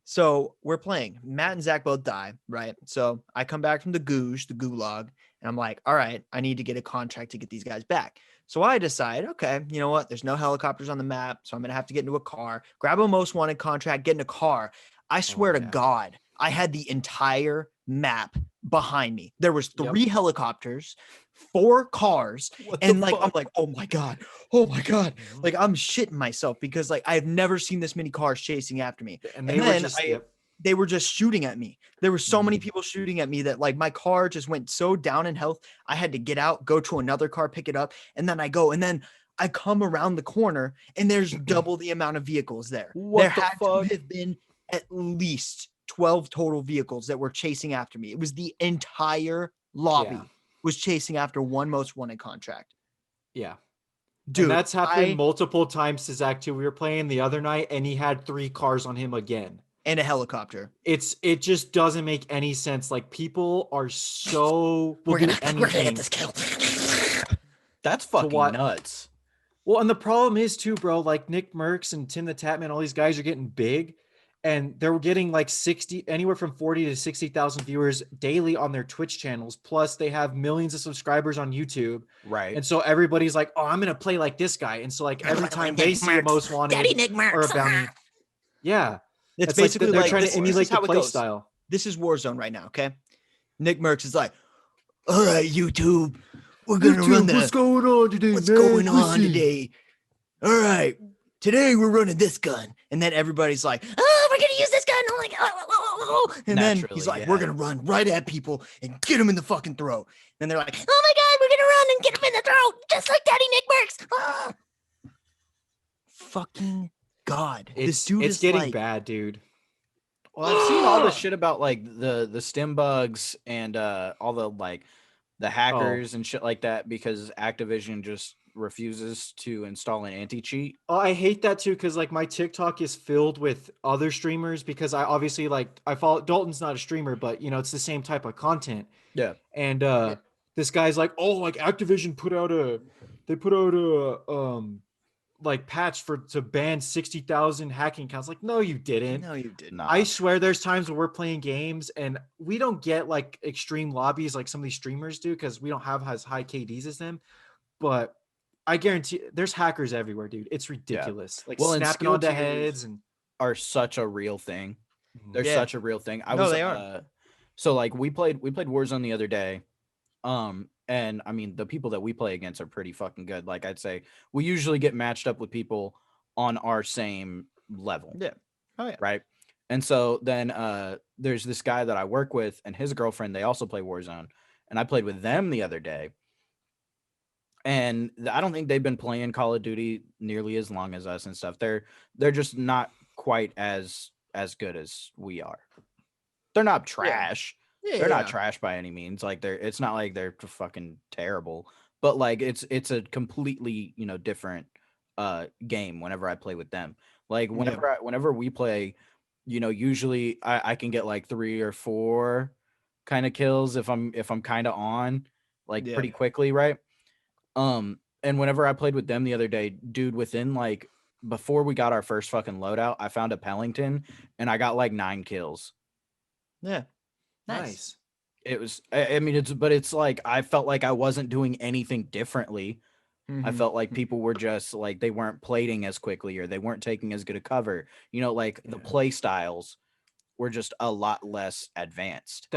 So we're playing. Matt and Zach both die, right? So I come back from the gulag, and I'm like, all right, I need to get a contract to get these guys back. So I decide, okay, you know what? There's no helicopters on the map, so I'm gonna have to get into a car, grab a most wanted contract, get in a car. I swear to God, I had the entire map behind me. There was 3 helicopters, 4 cars, and like I'm like, oh my god, like I'm shitting myself because like I've never seen this many cars chasing after me. And then they were just shooting at me. There were so many people shooting at me that like my car just went so down in health. I had to get out, go to another car, pick it up, and then I come around the corner and there's double the amount of vehicles there. There had to have been at least 12 total vehicles that were chasing after me. It was the entire lobby was chasing after one most wanted contract. Yeah. Dude, and that's happened multiple times to Zach too. We were playing the other night and he had 3 cars on him again. And a helicopter. It just doesn't make any sense. Like people are so we're gonna get this kill. That's fucking nuts. Well, and the problem is too, bro, like Nick Merckx and Tim the Tatman, all these guys are getting big and they're getting like anywhere from 40 to 60,000 viewers daily on their Twitch channels. Plus they have millions of subscribers on YouTube. Right. And so everybody's like, oh, I'm going to play like this guy. And so like every time they see a most wanted or a bounty. Yeah. It's basically like they're like trying to emulate the play style. This is Warzone right now, okay? Nick Merckx is like, all right, YouTube, we're going to run that. What's going on today, What's going on today? All right, today we're running this gun. And then everybody's like, oh, we're going to use this gun. I'm like, oh. And then he's like, we're going to run right at people and get them in the fucking throat. And they're like, oh my God, we're going to run and get them in the throat, just like Daddy Nick Merckx. Oh. Fucking God, this dude is getting like, bad, dude. Well, I've seen all the shit about like the stim bugs and all the like the hackers and shit like that because Activision just refuses to install an anti-cheat. Oh, I hate that too because like my TikTok is filled with other streamers because I obviously I follow Dalton's not a streamer, but you know it's the same type of content. Yeah. And this guy's like, oh, like Activision put out a like patch to ban 60,000 hacking accounts. Like, no, you didn't. No, you didn't. Nah. I swear there's times where we're playing games and we don't get like extreme lobbies like some of these streamers do because we don't have as high KDs as them. But I guarantee there's hackers everywhere, dude. It's ridiculous. Like Well, and snapping skill onto tiers heads and are such a real thing. They're Yeah. such a real thing. I No, was they are. So like we played Warzone the other day. And I mean the people that we play against are pretty fucking good. Like I'd say we usually get matched up with people on our same level. Yeah. Oh yeah. Right. And so then there's this guy that I work with and his girlfriend, they also play Warzone. And I played with them the other day. And I don't think they've been playing Call of Duty nearly as long as us and stuff. They're just not quite as good as we are. They're not trash. Yeah, They're not trash by any means. Like it's not like they're fucking terrible. But like it's a completely, different game whenever I play with them. Like whenever we play, usually I can get like 3 or 4 kind of kills if I'm kind of on like pretty quickly, right? And whenever I played with them the other day, dude, within like before we got our first fucking loadout, I found a Pellington and I got like 9 kills. Yeah. nice. It was, I mean, it's like I felt like I wasn't doing anything differently. I Mhm. felt like people were just like they weren't plating as quickly or they weren't taking as good a cover. Like the play styles were just a lot less advanced.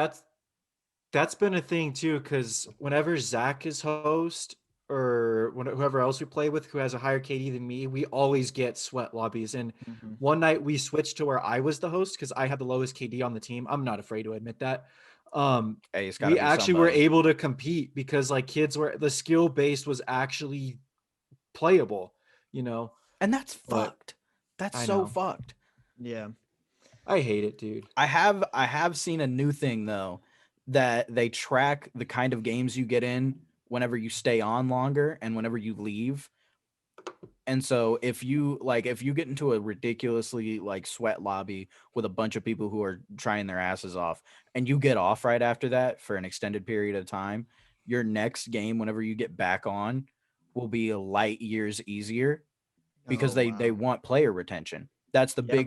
That's been a thing too, because whenever Zach is host or whoever else we play with who has a higher KD than me, we always get sweat lobbies. And Mhm. one night we switched to where I was the host because I had the lowest KD on the team. I'm not afraid to admit that. Hey, it's gotta We be actually were somebody. able to compete because like the skill based was actually playable, And that's But fucked. That's I so know. fucked. Yeah. I hate it, dude. I have seen a new thing though that they track the kind of games you get in whenever you stay on longer and whenever you leave. And so if you get into a ridiculously like sweat lobby with a bunch of people who are trying their asses off and you get off right after that for an extended period of time, your next game whenever you get back on will be light years easier because Oh, they wow. want player retention. That's the Yeah.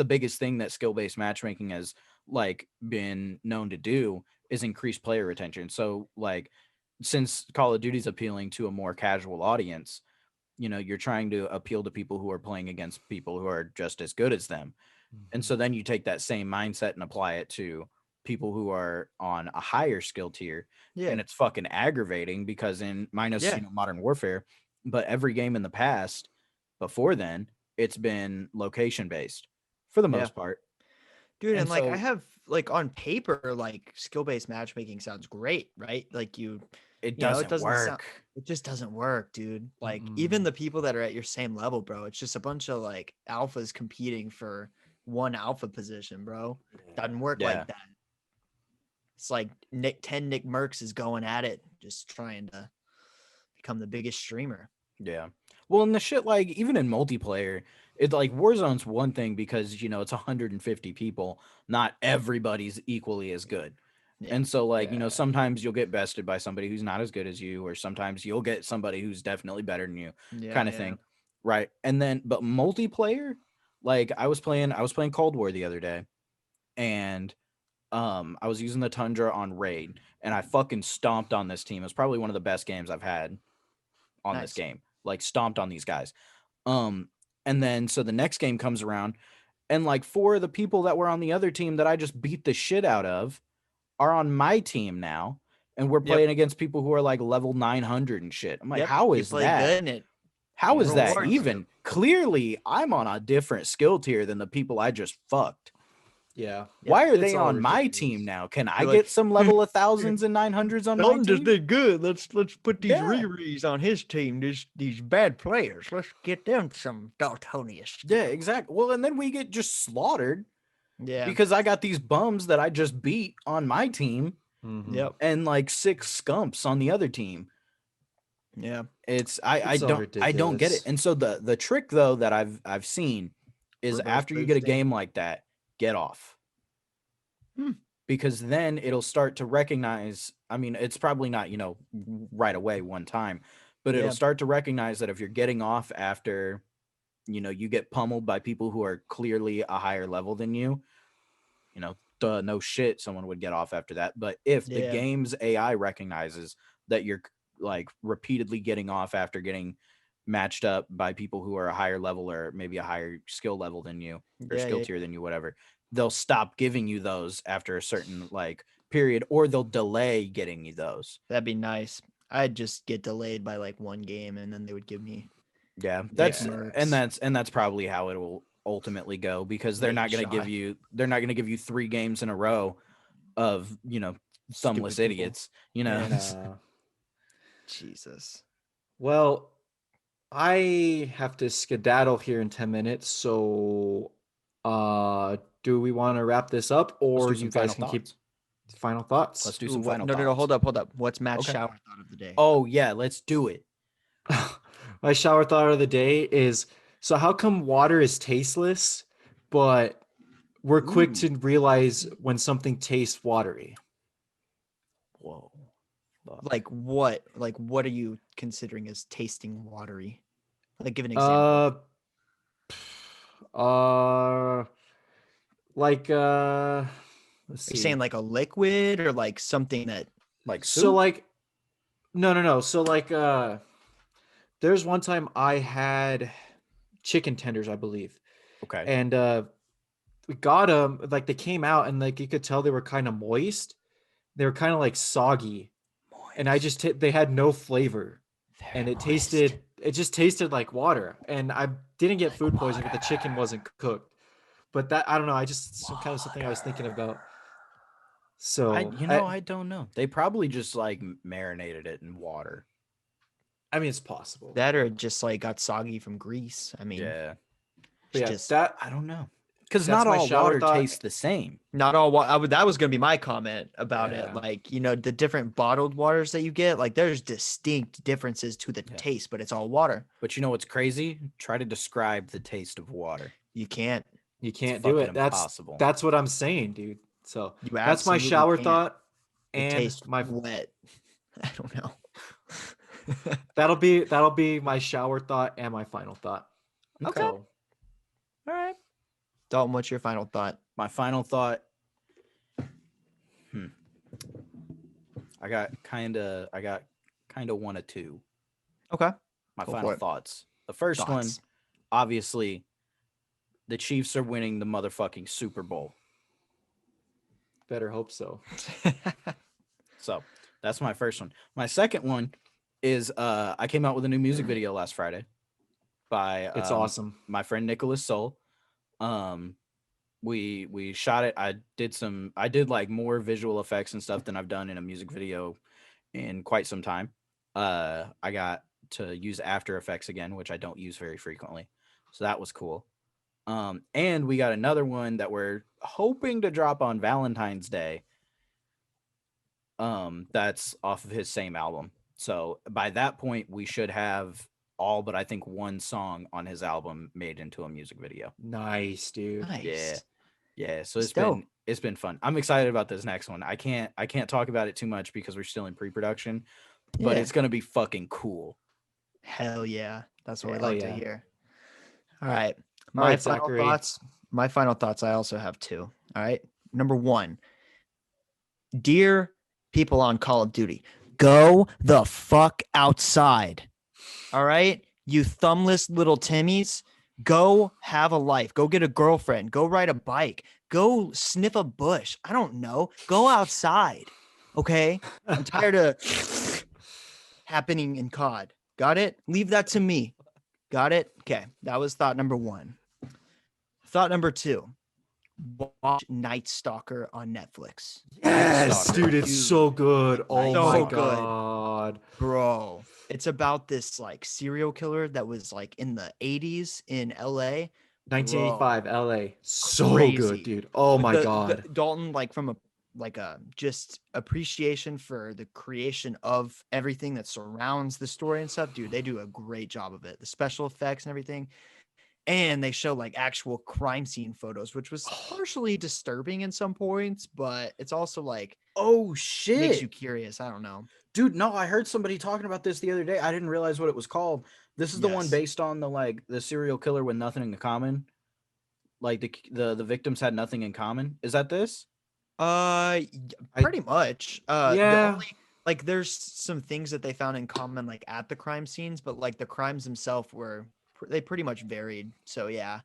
biggest thing that skill-based matchmaking has like been known to do is increase player retention. So like since Call of Duty's appealing to a more casual audience, you're trying to appeal to people who are playing against people who are just as good as them. And so then you take that same mindset and apply it to people who are on a higher skill tier. Yeah. And it's fucking aggravating because in minus, Yeah. Modern Warfare, but every game in the past before then, it's been location based for the Yeah. most part. Dude, And and like I so have like on paper, like skill-based matchmaking sounds great, right? Like it it doesn't doesn't sound, work. it just doesn't work, dude. Like Mm-mm. even the people that are at your same level, bro, it's just a bunch of like alphas competing for one alpha position, bro. Doesn't work Yeah. like that. It's like Nick Merckx is going at it, just trying to become the biggest streamer. Yeah. Well, and the shit, like, even in multiplayer, it's like Warzone's one thing because, it's 150 people. Not everybody's equally as good. Yeah. And so, like, Yeah. sometimes you'll get bested by somebody who's not as good as you, or sometimes you'll get somebody who's definitely better than you, Yeah, kind of thing. Right. And then, but multiplayer, like, I was playing Cold War the other day, and I was using the Tundra on Raid, and I fucking stomped on this team. It was probably one of the best games I've had on this Nice. game. Like stomped on these guys. And then so the next game comes around and like 4 of the people that were on the other team that I just beat the shit out of are on my team now. And we're playing against people who are like level 900 and shit. I'm like, how You is play that? good in it. How is that Rewards. even? Clearly, I'm on a different skill tier than the people I just fucked. Yeah. Why are It's they all on my ridiculous. team now? Can I You're like, get some level of thousands and 900s on my Dalton just team? did good. Let's put these Yeah. Riri's on his team. These bad players. Let's get them some Daltonius. Yeah, exactly. Well, and then we get just slaughtered Yeah. because I got these bums that I just beat on my team Mhm. Yep. and like 6 scumps on the other team. Yeah. It's I It's all don't get it. ridiculous. And so the trick though that I've seen is Reverse after you get a boosting. game like that, get off. Because then it'll start to recognize, I mean, it's probably not, right away one time, but it'll Yeah. start to recognize that if you're getting off after, you get pummeled by people who are clearly a higher level than you, duh, no shit, someone would get off after that. But if the Yeah. game's AI recognizes that you're like repeatedly getting off after getting matched up by people who are a higher level or maybe a higher skill level than you or Yeah, skill yeah. tier than you, whatever, they'll stop giving you those after a certain like period, or they'll delay getting you those. That'd be nice. I'd just get delayed by like one game, and then they would give me Yeah, big that's mercs. and that's probably how it will ultimately go, because they're Late not going to give shot. you 3 games in a row of, thumbless Stupid people. idiots, Yeah. Nah. Jesus. Well, I have to skedaddle here in 10 minutes, so do we want to wrap this up, Let's or do you some guys final can keep thoughts. final thoughts? Let's do Ooh, some what? final No, thoughts. hold up. What's Matt's Okay. shower thought of the day? Oh yeah, let's do it. My shower thought of the day is, so how come water is tasteless, but we're quick Ooh. to realize when something tastes watery? Whoa. Fuck. Like what? Like what are you considering as tasting watery? Like give an example. Uh like let's Are you see. saying like a liquid or like something that Like So soup? like no. So like there's one time I had chicken tenders, I believe. Okay. And we got them, like they came out and like you could tell they were kind of moist. They were kind of like soggy. And I just they had no flavor. And it just tasted like water. And I didn't get food poisoning, but the chicken wasn't cooked. But that, I don't know, I just some kind of something I was thinking about. So I don't know. They probably just like marinated it in water. I mean it's possible. that or it just like got soggy from grease. I mean, Yeah. But it's yeah, just I don't know. Because that's not my all shower water thought. tastes the same. not all that was gonna be my comment about it. Yeah. Like, the different bottled waters that you get, like there's distinct differences to the Yeah. taste, but it's all water. But you know what's crazy? Try to describe the taste of water. You can't. You can't do fucking it. impossible. That's what I'm saying, dude. So You that's my absolutely shower can't. thought. It And tastes my wet. I don't know. that'll be my shower thought and my final thought. Okay. So, All right. Dalton, what's your final thought? My final thought. I got kind of one or two. Okay. My Go final for it. thoughts. The first one, Thoughts. obviously, the Chiefs are winning the motherfucking Super Bowl. better hope so. So that's my first one. My second one is I came out with a new music video last Friday by It's awesome. my friend Nicholas Soul. We shot it. I did like more visual effects and stuff than I've done in a music video in quite some time. I got to use After Effects again, which I don't use very frequently. So that was cool. And we got another one that we're hoping to drop on Valentine's Day. That's off of his same album. So by that point, we should have all but I think one song on his album made into a music video. Nice, dude. Nice. Yeah. So It's dope. it's been fun. I'm excited about this next one. I can't talk about it too much because we're still in pre-production, but Yeah. it's gonna be fucking cool. Hell yeah. That's what we Hell like yeah. to hear. All right. All right, Zachary. My final thoughts, I also have two. All right. Number one, dear people on Call of Duty, go the fuck outside. All right. You thumbless little Timmies, go have a life. Go get a girlfriend. Go ride a bike. Go sniff a bush. I don't know. Go outside. Okay. I'm tired of happening in COD. Got it? Leave that to me. Got it? Okay. That was thought number one. Thought number two, watch Night Stalker on Netflix. Yes, Stalker, dude, it's dude. so good. Oh So my good. god. Bro, it's about this like serial killer that was like in the 80s in LA. 1985 LA. So Crazy. good, dude. Oh With my the god. Dalton, like from a just appreciation for the creation of everything that surrounds the story and stuff, dude. They do a great job of it. The special effects and everything. and they show like actual crime scene photos, which was partially disturbing in some points, but it's also like Oh makes shit. you curious. I don't know. Dude, no, I heard somebody talking about this the other day. I didn't realize what it was called. This is the one Yes. based on the serial killer with nothing in common. Like the victims had nothing in common. Is that this? Pretty much. The Yeah. only like there's some things that they found in common like at the crime scenes, but like the crimes themselves were they pretty much varied. So yeah,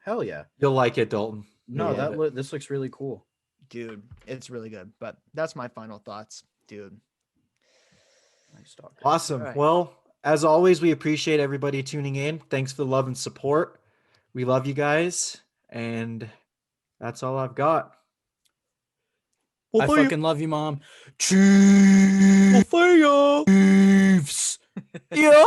Hell yeah. You'll like it, Dalton. You'll No, love it. this looks really cool. dude, it's really good. But that's my final thoughts, dude. Nice talk. Awesome. Alright. Well, as always, we appreciate everybody tuning in. Thanks for the love and support. We love you guys. And that's all I've got. I fucking love you, Mom. Chiefs. Yeah.